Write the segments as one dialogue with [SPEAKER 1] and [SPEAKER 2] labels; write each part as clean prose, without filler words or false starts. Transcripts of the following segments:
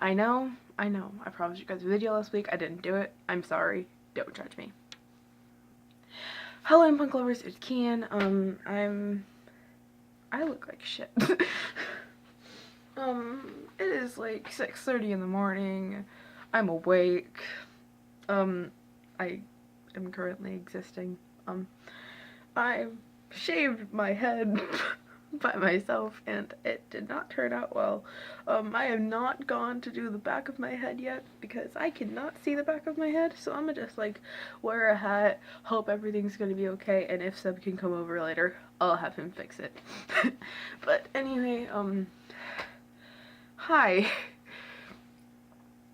[SPEAKER 1] I know. I promised you guys a video last week. I didn't do it. I'm sorry. Don't judge me. Hello, punk lovers. It's Kian. I look like shit. It is like 6:30 in the morning. I'm awake. I am currently existing. I shaved my head by myself and it did not turn out well. I have not gone to do the back of my head yet because I cannot see the back of my head, so I'm gonna just like wear a hat, hope everything's gonna be okay, and if Seb can come over later, I'll have him fix it. But anyway, hi.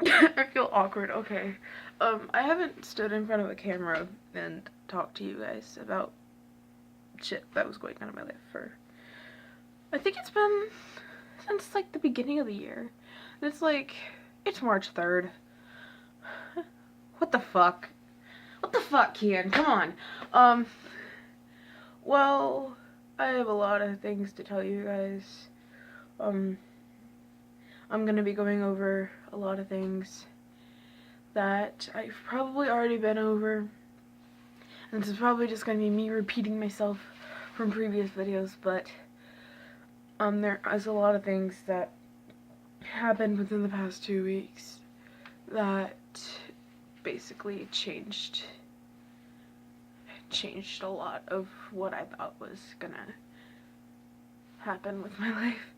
[SPEAKER 1] I feel awkward, okay. I haven't stood in front of a camera and talked to you guys about shit that was going on in my life for, I think it's been since like the beginning of the year. And it's March 3rd. What the fuck? What the fuck, Kian? Come on. Well, I have a lot of things to tell you guys. I'm gonna be going over a lot of things that I've probably already been over. And this is probably just gonna be me repeating myself from previous videos, but there is a lot of things that happened within the past 2 weeks that basically changed a lot of what I thought was gonna happen with my life.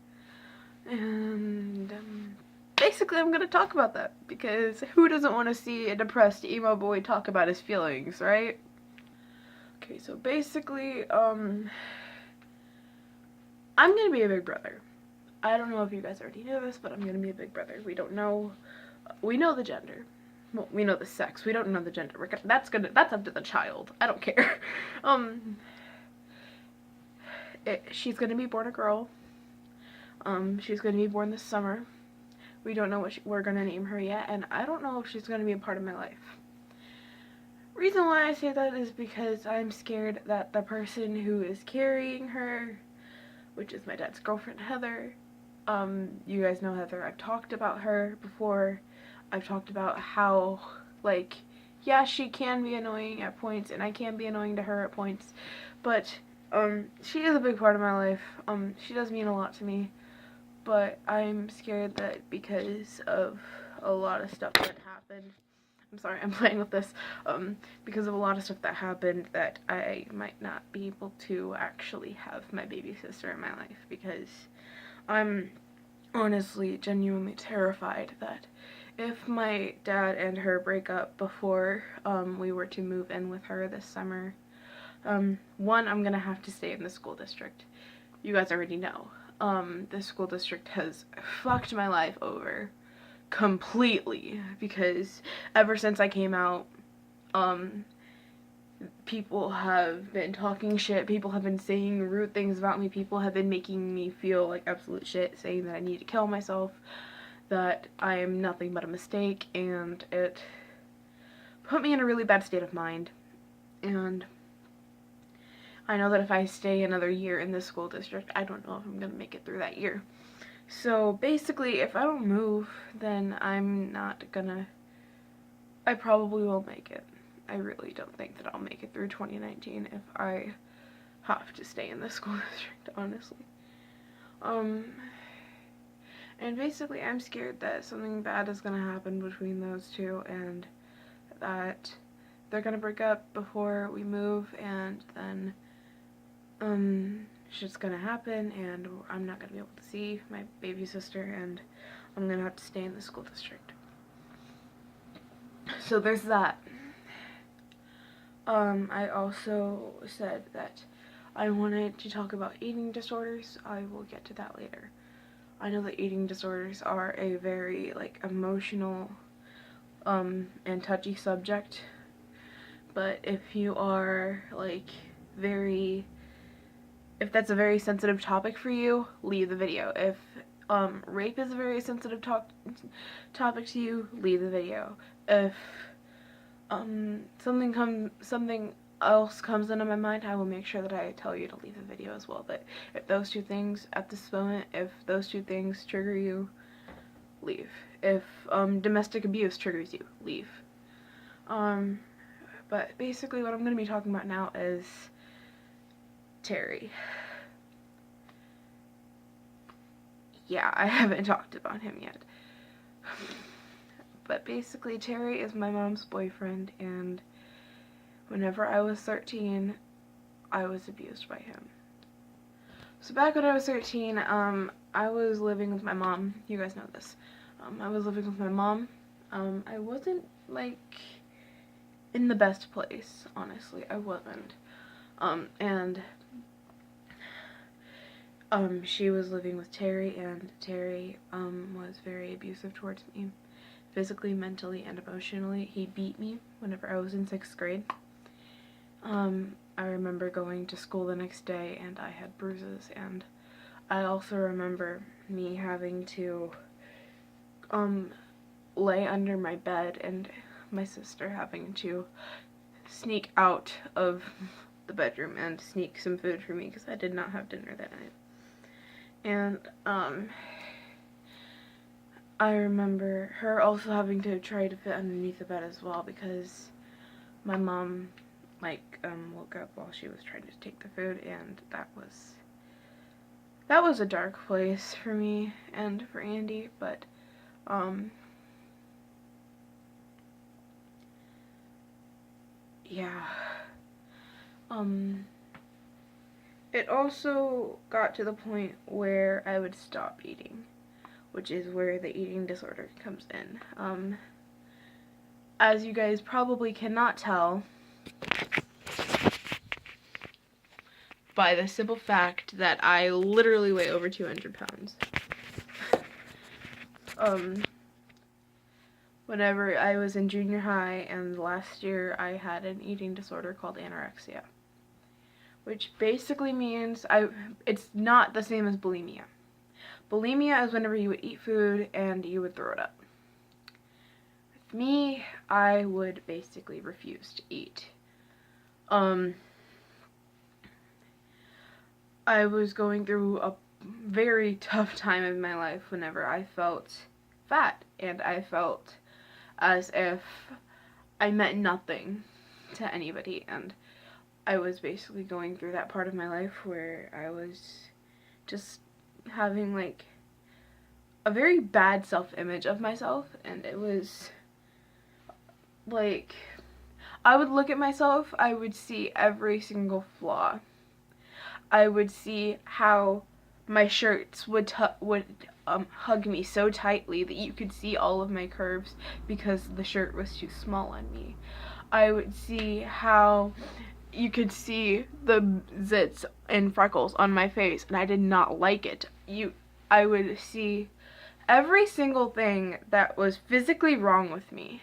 [SPEAKER 1] And basically I'm gonna talk about that because who doesn't want to see a depressed emo boy talk about his feelings, right? Okay, so basically, I'm gonna be a big brother. I don't know if you guys already know this, but I'm gonna be a big brother. We don't know, we know the gender. Well, we know the sex. We don't know the gender. That's up to the child. I don't care. She's gonna be born a girl. She's gonna be born this summer. We don't know what we're gonna name her yet, and I don't know if she's gonna be a part of my life. Reason why I say that is because I'm scared that the person who is carrying her, which is my dad's girlfriend, Heather, you guys know Heather, I've talked about her before. I've talked about how, like, yeah, she can be annoying at points, and I can be annoying to her at points, but, she is a big part of my life. She does mean a lot to me, but I'm scared that because of a lot of stuff that happened, I'm sorry, I'm playing with this, because of a lot of stuff that happened, that I might not be able to actually have my baby sister in my life, because I'm honestly genuinely terrified that if my dad and her break up before we were to move in with her this summer, one, I'm gonna have to stay in the school district. You guys already know. The school district has fucked my life over completely, because ever since I came out, people have been talking shit, people have been saying rude things about me, people have been making me feel like absolute shit, saying that I need to kill myself, that I am nothing but a mistake, and it put me in a really bad state of mind. And I know that if I stay another year in this school district, I don't know if I'm gonna make it through that year. So basically, if I don't move, then I probably won't make it. I really don't think that I'll make it through 2019 if I have to stay in the school district, honestly. And basically I'm scared that something bad is gonna happen between those two, and that they're gonna break up before we move, and then, shit's gonna happen, and I'm not gonna be able to see my baby sister, and I'm gonna have to stay in the school district. So there's that. I also said that I wanted to talk about eating disorders. I will get to that later. I know that eating disorders are a very, like, emotional, and touchy subject, but if you are, like, if that's a very sensitive topic for you, leave the video. If rape is a very sensitive topic to you, leave the video. If something else comes into my mind, I will make sure that I tell you to leave the video as well. But if those two things at this moment, if those two things trigger you, leave. If domestic abuse triggers you, leave. But basically what I'm going to be talking about now is Terry. Yeah, I haven't talked about him yet. But basically, Terry is my mom's boyfriend, and whenever I was 13, I was abused by him. So back when I was 13, I was living with my mom. You guys know this. I was living with my mom. I wasn't, like, in the best place, honestly. I wasn't. She was living with Terry, and Terry, was very abusive towards me. Physically, mentally, and emotionally. He beat me whenever I was in 6th grade. I remember going to school the next day and I had bruises, and I also remember me having to lay under my bed and my sister having to sneak out of the bedroom and sneak some food for me because I did not have dinner that night. And I remember her also having to try to fit underneath the bed as well because my mom woke up while she was trying to take the food, and that was a dark place for me and for Andy. But yeah, it also got to the point where I would stop eating, which is where the eating disorder comes in. As you guys probably cannot tell by the simple fact that I literally weigh over 200 pounds. Whenever I was in junior high and last year, I had an eating disorder called anorexia, which basically means it's not the same as bulimia. Bulimia is whenever you would eat food and you would throw it up. With me, I would basically refuse to eat. I was going through a very tough time in my life whenever I felt fat, and I felt as if I meant nothing to anybody, and I was basically going through that part of my life where I was just having like a very bad self-image of myself, and it was like I would look at myself, I would see every single flaw. I would see how my shirts would hug me so tightly that you could see all of my curves because the shirt was too small on me. I would see how you could see the zits and freckles on my face, and I did not like it. I would see every single thing that was physically wrong with me.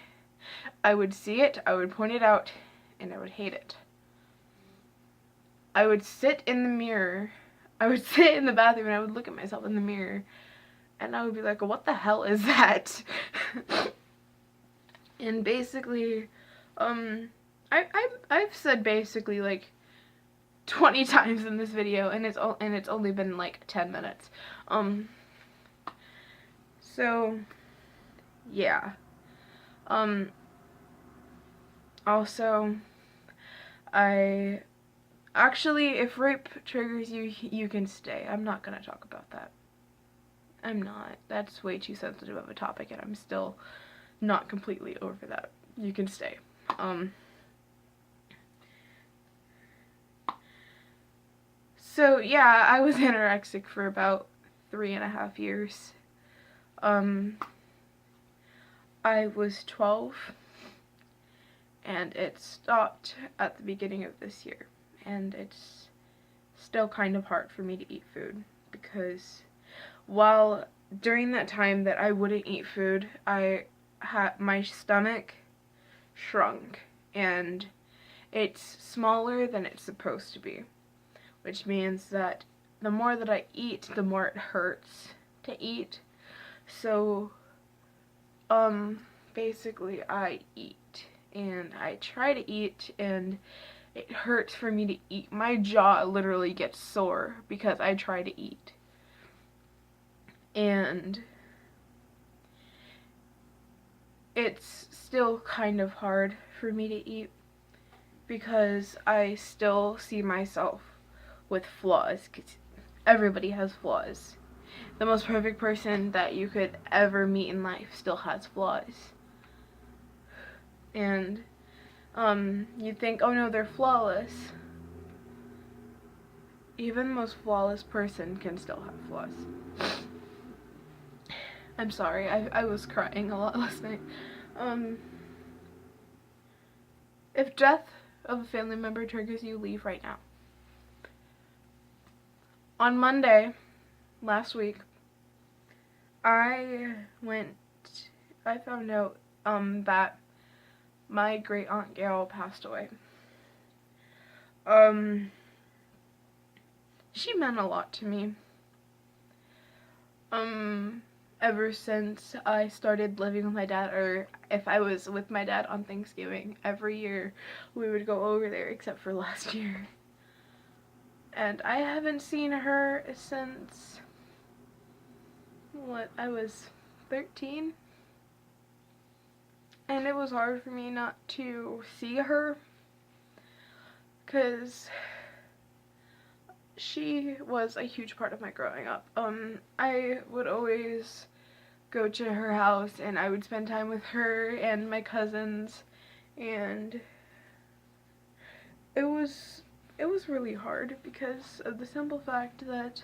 [SPEAKER 1] I would see it, I would point it out, and I would hate it. I would sit in the mirror. I would sit in the bathroom and I would look at myself in the mirror and I would be like, what the hell is that? And basically, I've said basically like 20 times in this video, and it's only been like 10 minutes. So yeah. Also, actually, if rape triggers you, you can stay. I'm not gonna talk about that. I'm not. That's way too sensitive of a topic, and I'm still not completely over that. You can stay. So yeah, I was anorexic for about 3.5 years. I was 12, and it stopped at the beginning of this year. And it's still kind of hard for me to eat food because while during that time that I wouldn't eat food, my stomach shrunk, and it's smaller than it's supposed to be, which means that the more that I eat, the more it hurts to eat. So basically I eat and I try to eat, and it hurts for me to eat. My jaw literally gets sore because I try to eat. And it's still kind of hard for me to eat because I still see myself with flaws. 'Cause everybody has flaws. The most perfect person that you could ever meet in life still has flaws. And you think, oh no, they're flawless. Even the most flawless person can still have flaws. I'm sorry, I was crying a lot last night. If death of a family member triggers you, leave right now. On Monday, last week, I found out that my great aunt Gail passed away. She meant a lot to me. Ever since I started living with my dad, or if I was with my dad on Thanksgiving, every year we would go over there except for last year. And I haven't seen her since, I was 13? And it was hard for me not to see her, because she was a huge part of my growing up. I would always go to her house and I would spend time with her and my cousins, and it was really hard because of the simple fact that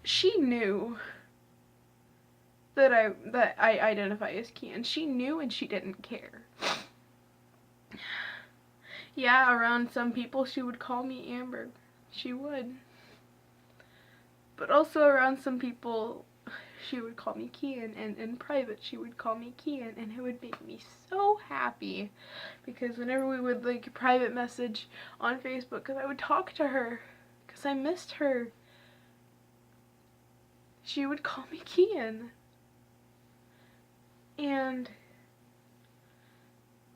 [SPEAKER 1] she knew that I identify as Kian. She knew and she didn't care. Yeah, around some people she would call me Amber. She would. But also around some people she would call me Kian, and in private she would call me Kian, and it would make me so happy because whenever we would like private message on Facebook, because I would talk to her because I missed her, she would call me Kian. And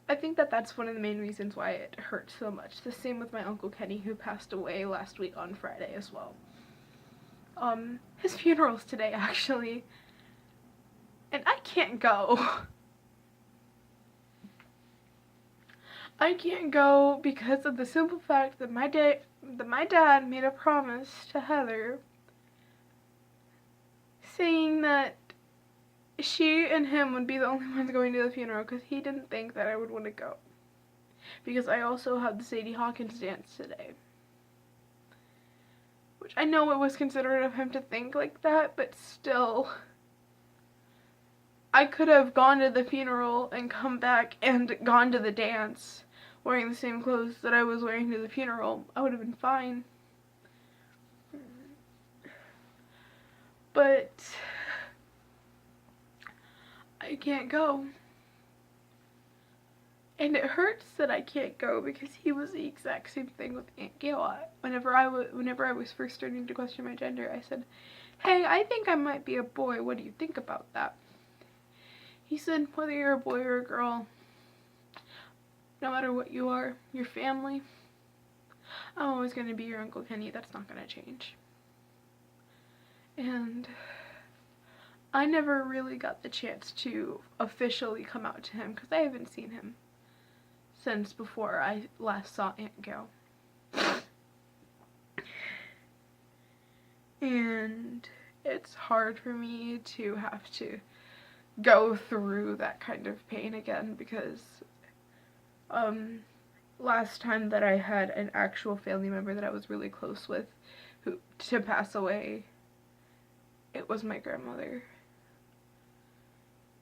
[SPEAKER 1] I think that that's one of the main reasons why it hurts so much. The same with my Uncle Kenny, who passed away last week on Friday as well. His funeral's today, actually. And I can't go. I can't go because of the simple fact that my dad made a promise to Heather saying that she and him would be the only ones going to the funeral because he didn't think that I would want to go. Because I also had the Sadie Hawkins dance today. Which I know it was considerate of him to think like that, but still, I could have gone to the funeral and come back and gone to the dance wearing the same clothes that I was wearing to the funeral. I would have been fine. But I can't go. And it hurts that I can't go because he was the exact same thing with Aunt Gail. Whenever I was first starting to question my gender, I said, "Hey, I think I might be a boy. What do you think about that?" He said, "Whether you're a boy or a girl, no matter what you are, your family, I'm always going to be your Uncle Kenny. That's not going to change." And I never really got the chance to officially come out to him because I haven't seen him since before I last saw Aunt Gail. And it's hard for me to have to go through that kind of pain again because last time that I had an actual family member that I was really close with to pass away, it was my grandmother.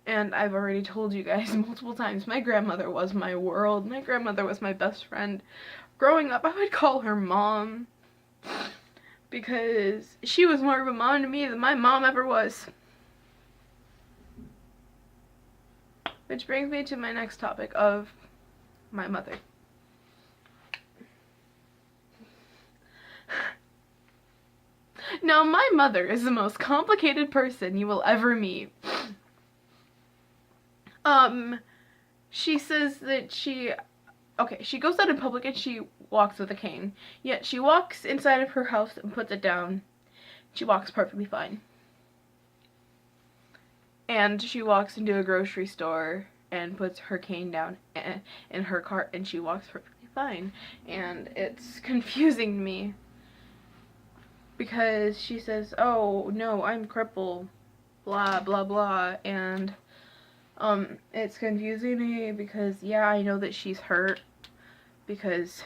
[SPEAKER 1] And I've already told you guys multiple times, my grandmother was my world. My grandmother was my best friend. Growing up, I would call her mom because she was more of a mom to me than my mom ever was. Which brings me to my next topic of my mother. Now, my mother is the most complicated person you will ever meet. She says that she goes out in public and she walks with a cane. Yet she walks inside of her house and puts it down. She walks perfectly fine. And she walks into a grocery store and puts her cane down in her cart, and she walks perfectly fine. And it's confusing me because she says, "Oh no, I'm crippled, blah blah blah," and it's confusing me because yeah, I know that she's hurt because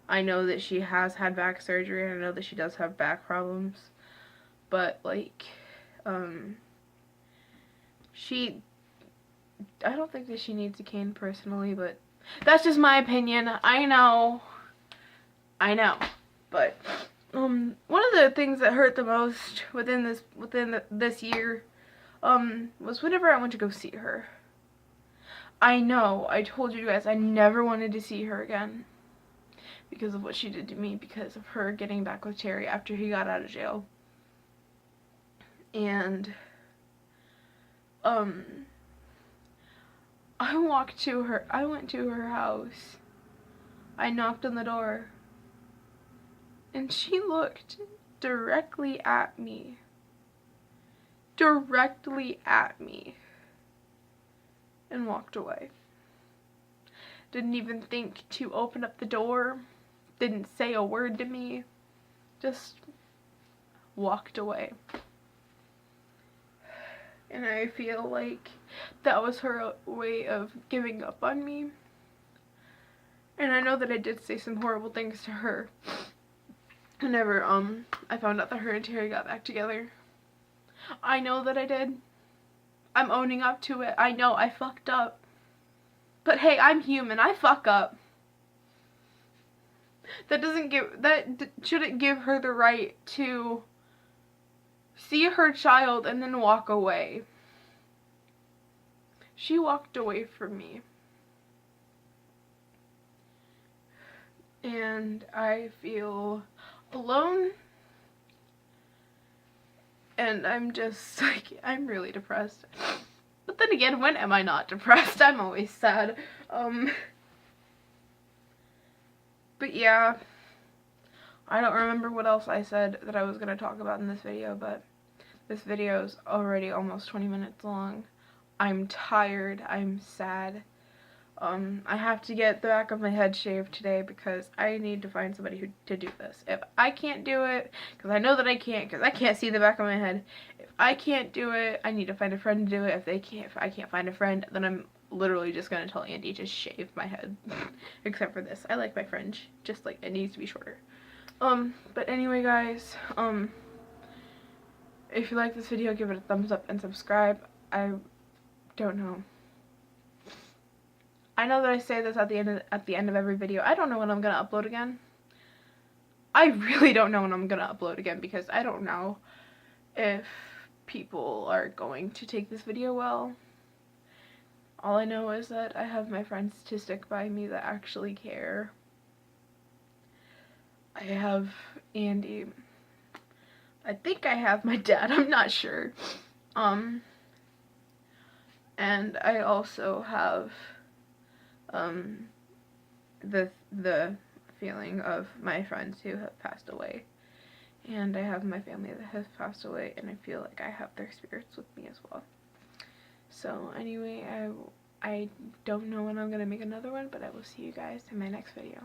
[SPEAKER 1] I know that she has had back surgery, and I know that she does have back problems, but like I don't think that she needs a cane personally, but that's just my opinion. I know, but one of the things that hurt the most within this year was whenever I went to go see her. I know, I told you guys I never wanted to see her again because of what she did to me, because of her getting back with Terry after he got out of jail. And I went to her house. I knocked on the door, and she looked directly at me. And walked away. Didn't even think to open up the door. Didn't say a word to me. Just walked away. And I feel like that was her way of giving up on me. And I know that I did say some horrible things to her whenever I found out that her and Terry got back together. I know that I did. I'm owning up to it. I know I fucked up. But hey, I'm human. I fuck up. That shouldn't give her the right to see her child and then walk away. She walked away from me. And I feel alone. And I'm just like, I'm really depressed. But then again, when am I not depressed? I'm always sad. But yeah, I don't remember what else I said that I was going to talk about in this video, but this video is already almost 20 minutes long. I'm tired. I'm sad. I have to get the back of my head shaved today because I need to find somebody to do this. If I can't do it, because I know that I can't, because I can't see the back of my head. If I can't do it, I need to find a friend to do it. If I can't find a friend, then I'm literally just going to tell Andy to shave my head. Except for this. I like my fringe. Just like, it needs to be shorter. But anyway guys, if you like this video, give it a thumbs up and subscribe. I don't know. I know that I say this at the end of every video. I don't know when I'm gonna upload again. I really don't know when I'm gonna upload again because I don't know if people are going to take this video well. All I know is that I have my friends to stick by me that actually care. I have Andy. I think I have my dad. I'm not sure. And I also have the feeling of my friends who have passed away, and I have my family that has passed away, and I feel like I have their spirits with me as well. So anyway, I don't know when I'm gonna make another one, but I will see you guys in my next video.